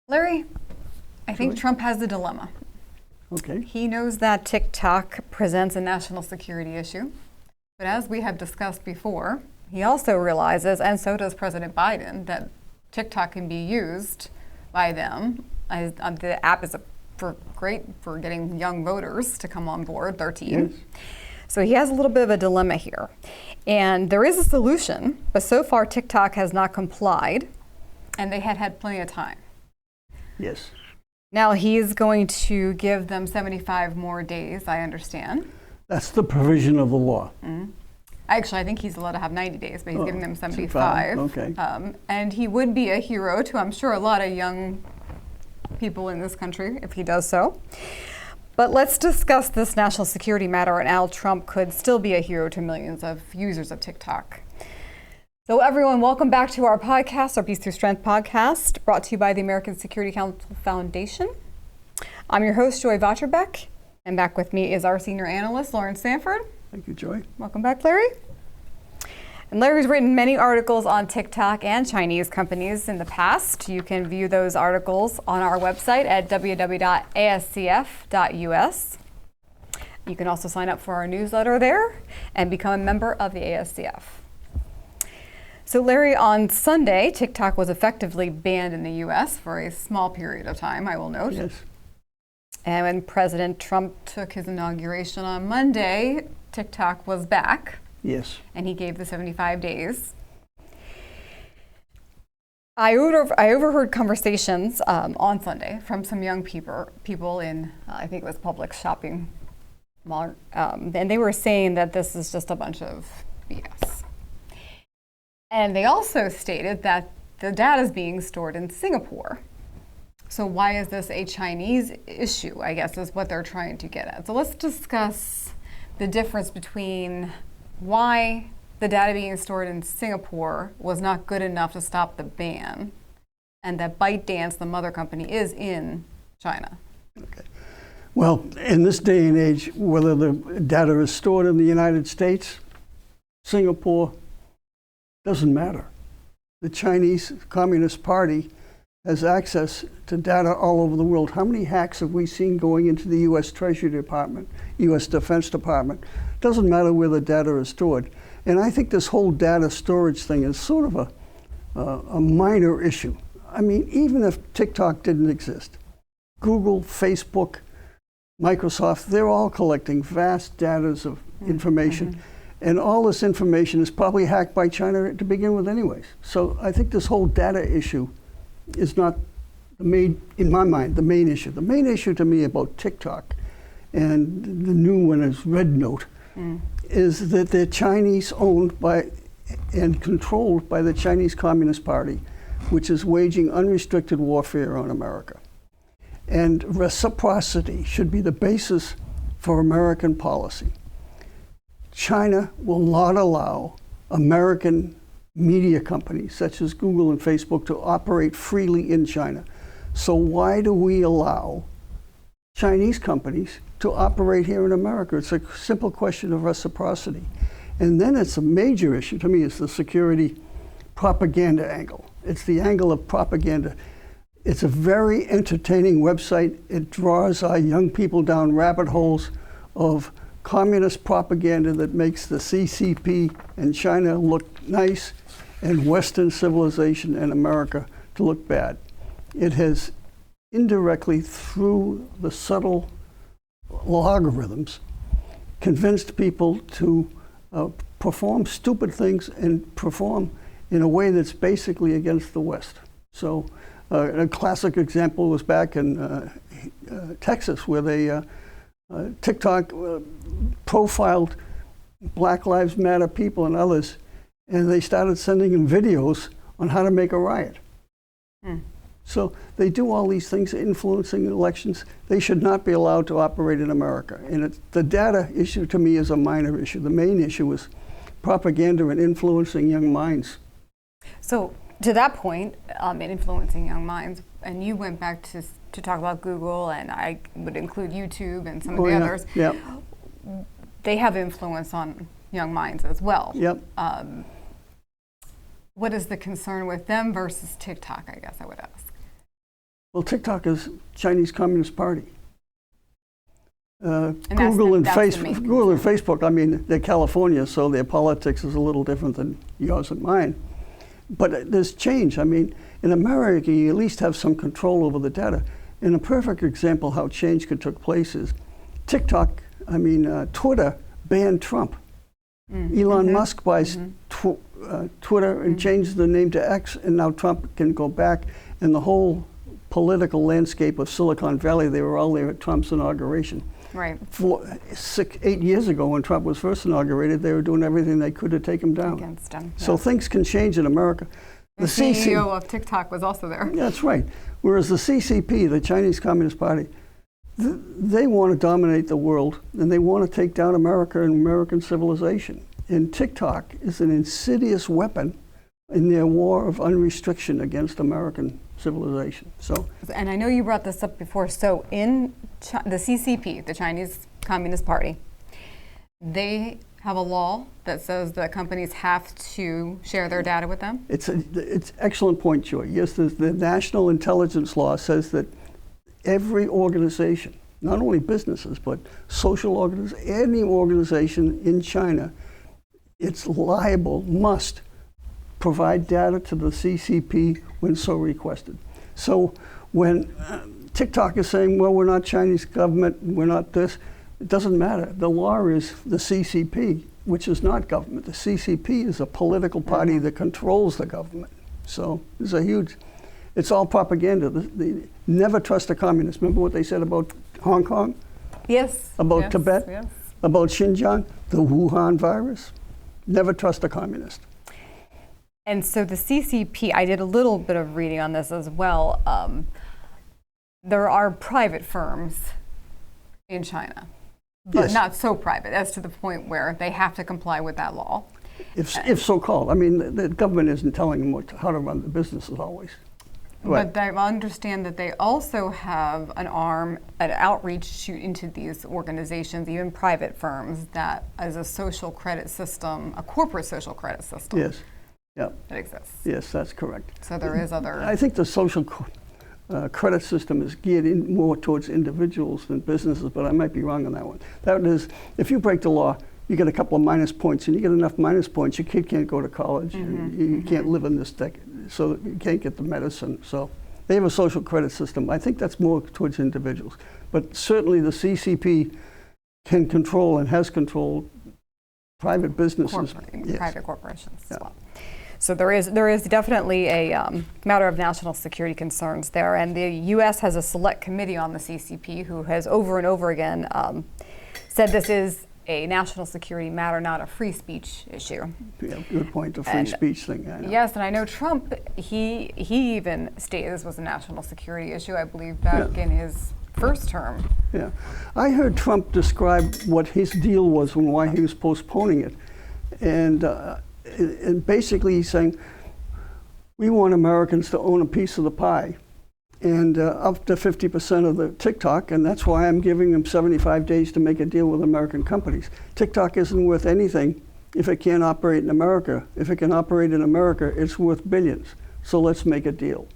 Larry, I think Trump has a dilemma. Okay. He knows that TikTok presents a national security issue. But as we have discussed before, he also realizes, and so does President Biden, that TikTok can be used by them. The app is great for getting young voters to come on board, 13. Yes. So he has a little bit of a dilemma here. And there is a solution, but so far TikTok has not complied, and they had plenty of time. Yes. Now he's going to give them 75 more days, I understand. That's the provision of the law. Mm-hmm. Actually, I think he's allowed to have 90 days, but he's giving them 75. Okay. And he would be a hero to, I'm sure, a lot of young people in this country if he does so. But let's discuss this national security matter and how Trump could still be a hero to millions of users of TikTok. So everyone, welcome back to our podcast, our Peace Through Strength podcast, brought to you by the American Security Council Foundation. I'm your host, Joy Votrobek, and back with me is our senior analyst, Lauren Sanford. Thank you, Joy. Welcome back, Larry. And Larry's written many articles on TikTok and Chinese companies in the past. You can view those articles on our website at www.ascf.us. You can also sign up for our newsletter there and become a member of the ASCF. So Larry, on Sunday, TikTok was effectively banned in the U.S. for a small period of time, I will note. Yes. And when President Trump took his inauguration on Monday, TikTok was back. Yes. And he gave the 75 days. I overheard conversations on Sunday from some young people in, I think it was Publix shopping mall, and they were saying that this is just a bunch of BS. And they also stated that the data is being stored in Singapore. So why is this a Chinese issue, I guess, is what they're trying to get at. So let's discuss the difference between why the data being stored in Singapore was not good enough to stop the ban, and that ByteDance, the mother company, is in China. Okay. Well, in this day and age, whether the data is stored in the United States, Singapore, doesn't matter. The Chinese Communist Party has access to data all over the world. How many hacks have we seen going into the U.S. Treasury Department, U.S. Defense Department? Doesn't matter where the data is stored. And I think this whole data storage thing is sort of a minor issue. I mean, even if TikTok didn't exist, Google, Facebook, Microsoft, they're all collecting vast data of information. Mm-hmm. And all this information is probably hacked by China to begin with anyways. So I think this whole data issue is not the main, in my mind, the main issue. The main issue to me about TikTok, and the new one is Red Note, is that they're Chinese owned by and controlled by the Chinese Communist Party, which is waging unrestricted warfare on America. And reciprocity should be the basis for American policy. China will not allow American media companies such as Google and Facebook to operate freely in China. So why do we allow Chinese companies to operate here in America? It's a simple question of reciprocity. And then it's a major issue to me, is the security propaganda angle. It's the angle of propaganda. It's a very entertaining website. It draws our young people down rabbit holes of communist propaganda that makes the CCP and China look nice and Western civilization and America to look bad. It has indirectly, through the subtle algorithms, convinced people to perform stupid things and perform in a way that's basically against the West. So a classic example was back in Texas, where they TikTok profiled Black Lives Matter people and others, and they started sending them videos on how to make a riot. So they do all these things influencing elections. They should not be allowed to operate in America. And the data issue to me is a minor issue. The main issue is propaganda and influencing young minds. So to that point, in influencing young minds, and you went back to talk about Google, and I would include YouTube and some of the others. Yep. They have influence on young minds as well. Yep. What is the concern with them versus TikTok, I guess I would ask? Well, TikTok is Chinese Communist Party. And Google and that's the main Google and Facebook, I mean, they're California, so their politics is a little different than yours and mine. But there's change. I mean, in America, you at least have some control over the data. And a perfect example how change could take place is TikTok, Twitter banned Trump. Elon Musk buys Twitter and changed the name to X, and now Trump can go back, and the whole political landscape of Silicon Valley, they were all there at Trump's inauguration. Right. 8 years ago when Trump was first inaugurated, they were doing everything they could to take him down. Against him. So things can change in America. The CEO of TikTok was also there. That's right. Whereas the CCP, the Chinese Communist Party, they want to dominate the world, and they want to take down America and American civilization. And TikTok is an insidious weapon in their war of unrestriction against American civilization. So, and I know you brought this up before. So in the CCP, the Chinese Communist Party, they have a law that says that companies have to share their data with them? It's excellent point, Joy. Yes, the National Intelligence Law says that every organization, not only businesses, but social organizations, any organization in China, it's liable, must provide data to the CCP when so requested. So when TikTok is saying, well, we're not Chinese government, we're not this, it doesn't matter. The law is the CCP, which is not government. The CCP is a political party that controls the government. So it's a huge, it's all propaganda. Never trust a communist. Remember what they said about Hong Kong? Yes. About Tibet? Yes. About Xinjiang? The Wuhan virus? Never trust a communist. And so the CCP, I did a little bit of reading on this as well. There are private firms in China, but not so private as to the point where they have to comply with that law. If so called. I mean, the government isn't telling them how to run the businesses always. But I understand that they also have an outreach into these organizations, even private firms, that as a social credit system, a corporate social credit system. Yes. Yeah. That exists. Yes, that's correct. So there is other. I think the social credit system is geared more towards individuals than businesses, but I might be wrong on that one. That is, if you break the law, you get a couple of minus points, and you get enough minus points, your kid can't go to college, and you can't live in this decade, so you can't get the medicine. So they have a social credit system. I think that's more towards individuals. But certainly the CCP can control and has controlled private businesses. Private corporations as well. So there is definitely a matter of national security concerns there, and the U.S. has a select committee on the CCP who has over and over again said this is a national security matter, not a free speech issue. Yeah, good point, the free speech thing. I know. Yes, and I know Trump, he even stated this was a national security issue, I believe, back in his first term. Yeah, I heard Trump describe what his deal was and why he was postponing it, and basically he's saying, we want Americans to own a piece of the pie, and up to 50% of the TikTok, and that's why I'm giving them 75 days to make a deal with American companies. TikTok isn't worth anything if it can't operate in America. If it can operate in America, it's worth billions. So let's make a deal.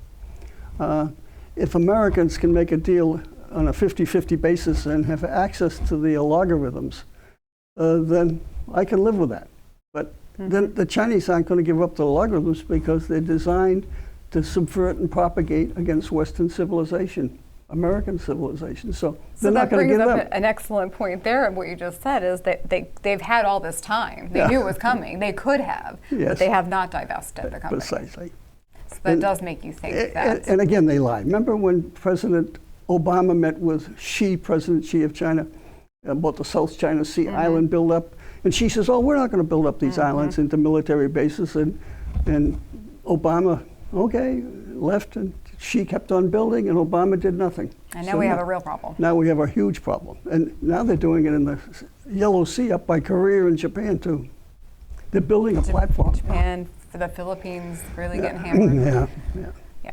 If Americans can make a deal on a 50-50 basis and have access to the algorithms, then I can live with that. But then the Chinese aren't going to give up the algorithms because they're designed to subvert and propagate against Western civilization, American civilization. So they're not going to give up. That brings up an excellent point there. And what you just said is that they've had all this time. They knew it was coming. They could have, but they have not divested the company. Precisely. So that does make you think that. And again, they lied. Remember when President Obama met with President Xi of China, about the South China Sea island buildup? And Xi says, oh, we're not going to build up these islands into military bases. And Obama, okay, left, and Xi kept on building, and Obama did nothing. And now we have a real problem. Now we have a huge problem. And now they're doing it in the Yellow Sea up by Korea and Japan, too. They're building a platform. Japan, for the Philippines, really getting hammered. Yeah.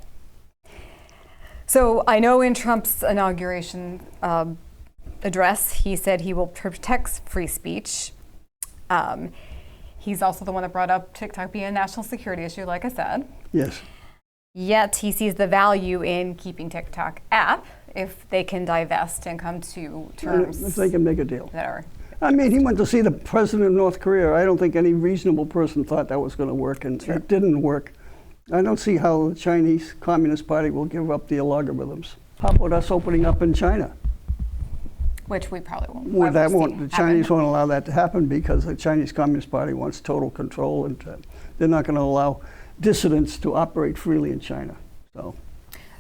So I know in Trump's inauguration address, he said he will protect free speech. He's also the one that brought up TikTok being a national security issue, like I said. Yes. Yet he sees the value in keeping TikTok app if they can divest and come to terms. If they can make a deal. That are. I mean, he went to see the president of North Korea. I don't think any reasonable person thought that was going to work, and it didn't work. I don't see how the Chinese Communist Party will give up the logarithms. How about us opening up in China? Which we probably won't. Well, the Chinese won't allow that to happen because the Chinese Communist Party wants total control, and they're not going to allow dissidents to operate freely in China.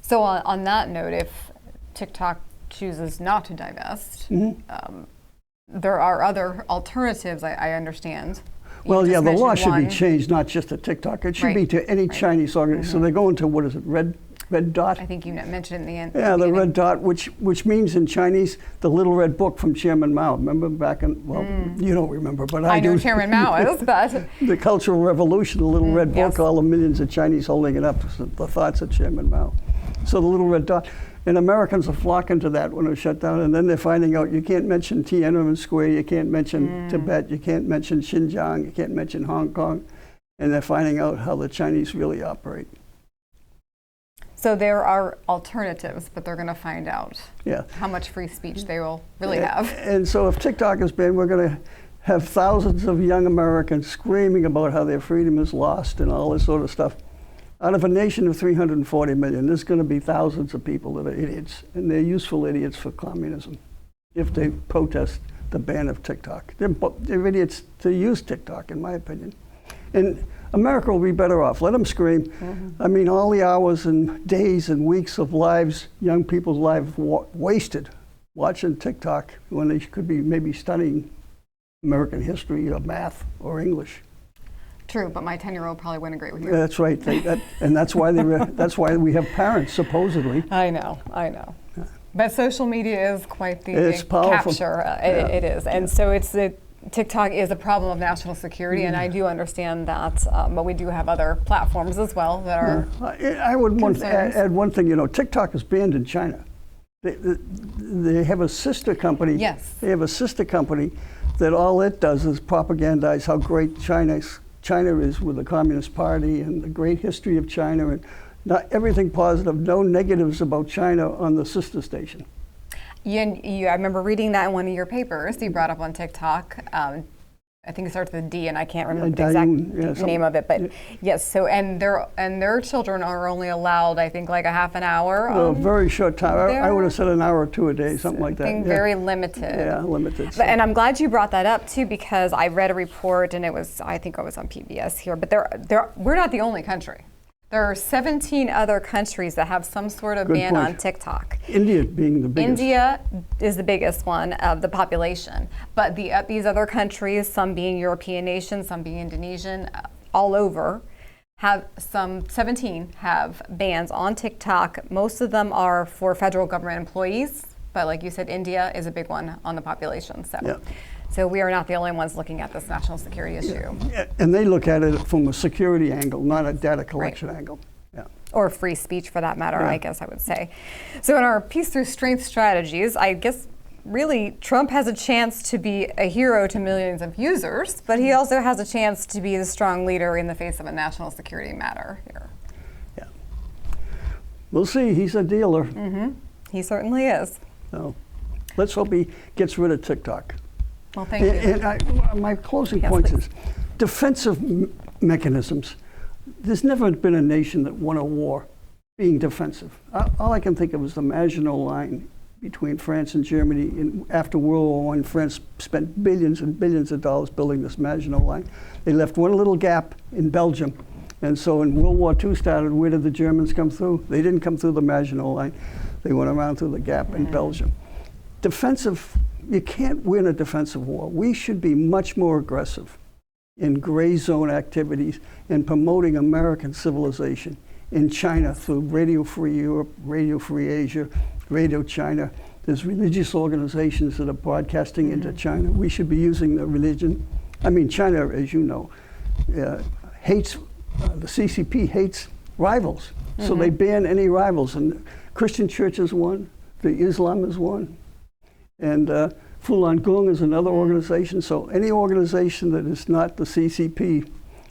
So on that note, if TikTok chooses not to divest, there are other alternatives, I understand. Well, yeah, the law should be changed, not just to TikTok. It should be to any Chinese organization. So they're going to, what is it, red dot? I think you mentioned in the end. Yeah, the red dot, which means in Chinese, the little red book from Chairman Mao. Remember back in, well, you don't remember, but I do. I know Chairman Mao is, but. The Cultural Revolution, the little red book, all the millions of Chinese holding it up, the thoughts of Chairman Mao. So the little red dot. And Americans are flocking to that when it was shut down, and then they're finding out you can't mention Tiananmen Square, you can't mention Tibet, you can't mention Xinjiang, you can't mention Hong Kong, and they're finding out how the Chinese really operate. So there are alternatives, but they're going to find out how much free speech they will really have. And so if TikTok is banned, we're going to have thousands of young Americans screaming about how their freedom is lost and all this sort of stuff. Out of a nation of 340 million, there's going to be thousands of people that are idiots, and they're useful idiots for communism if they protest the ban of TikTok. They're idiots to use TikTok, in my opinion. And America will be better off. Let them scream. I mean, all the hours and days and weeks of lives, young people's lives wasted watching TikTok when they could be maybe studying American history or math or English. True, but my 10-year-old probably wouldn't agree with you. That's right, and that's why that's why we have parents supposedly. I know. But social media is quite the powerful. Capture. It is, and so TikTok is a problem of national security, and I do understand that. But we do have other platforms as well that are. I would add one thing. You know, TikTok is banned in China. They have a sister company. Yes. They have a sister company that all it does is propagandize how great China is with the Communist Party and the great history of China, and not everything positive, no negatives about China on the sister station. I remember reading that in one of your papers you brought up on TikTok. I think it starts with a D, and I can't remember the exact name of it, but yes. So and their children are only allowed, I think, like a half an hour. A very short time. I would have said an hour or two a day, something like that. Very limited. Yeah, limited. And I'm glad you brought that up too, because I read a report, and I think it was on PBS here. But we're not the only country. There are 17 other countries that have some sort of ban on TikTok. India being the biggest. India is the biggest one of the population. But these other countries, some being European nations, some being Indonesian, all over, have 17 have bans on TikTok. Most of them are for federal government employees. But like you said, India is a big one on the population. So we are not the only ones looking at this national security issue. Yeah. And they look at it from a security angle, not a data collection angle. Yeah. Or free speech for that matter, I guess I would say. So in our Peace Through Strength strategies, I guess really Trump has a chance to be a hero to millions of users, but he also has a chance to be the strong leader in the face of a national security matter here. Yeah. We'll see. He's a dealer. He certainly is. So let's hope he gets rid of TikTok. Well, thank you. And my closing point is defensive mechanisms. There's never been a nation that won a war being defensive. All I can think of is the Maginot Line between France and Germany. After World War I, France spent billions and billions of dollars building this Maginot Line. They left one little gap in Belgium. And so when World War II started, where did the Germans come through? They didn't come through the Maginot Line. They went around through the gap in Belgium. You can't win a defensive war. We should be much more aggressive in gray zone activities and promoting American civilization in China through Radio Free Europe, Radio Free Asia, Radio China. There's religious organizations that are broadcasting into China. We should be using the religion. I mean, China, as you know, hates, the CCP hates rivals. So they ban any rivals. And Christian Church is one, the Islam is one. And Falun Gong is another organization. So any organization that is not the CCP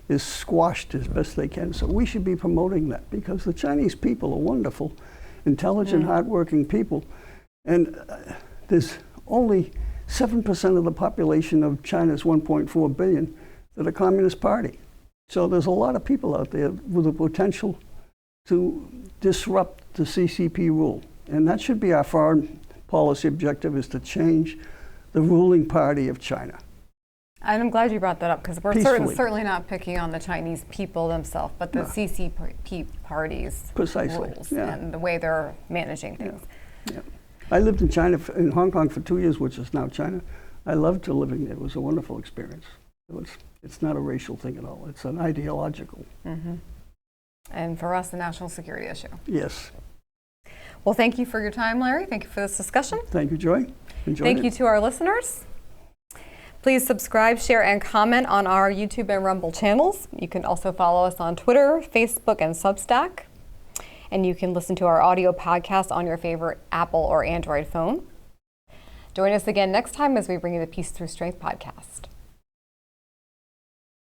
is squashed as best they can. So we should be promoting that, because the Chinese people are wonderful, intelligent, hardworking people. And there's only 7% of the population of China's 1.4 billion that are Communist Party. So there's a lot of people out there with the potential to disrupt the CCP rule. And that should be our foreign policy objective, is to change the ruling party of China. And I'm glad you brought that up, because we're certainly not picking on the Chinese people themselves, but the CCP party's rules and the way they're managing things. Yeah. I lived in China, in Hong Kong for 2 years, which is now China. I loved living there. It was a wonderful experience. It's not a racial thing at all. It's an ideological. And for us, a national security issue. Yes. Well, thank you for your time, Larry. Thank you for this discussion. Thank you, Joy. Enjoyed Thank it. you to our listeners. Please subscribe, share, and comment on our YouTube and Rumble channels. You can also follow us on Twitter, Facebook, and Substack. And you can listen to our audio podcast on your favorite Apple or Android phone. Join us again next time as we bring you the Peace Through Strength podcast.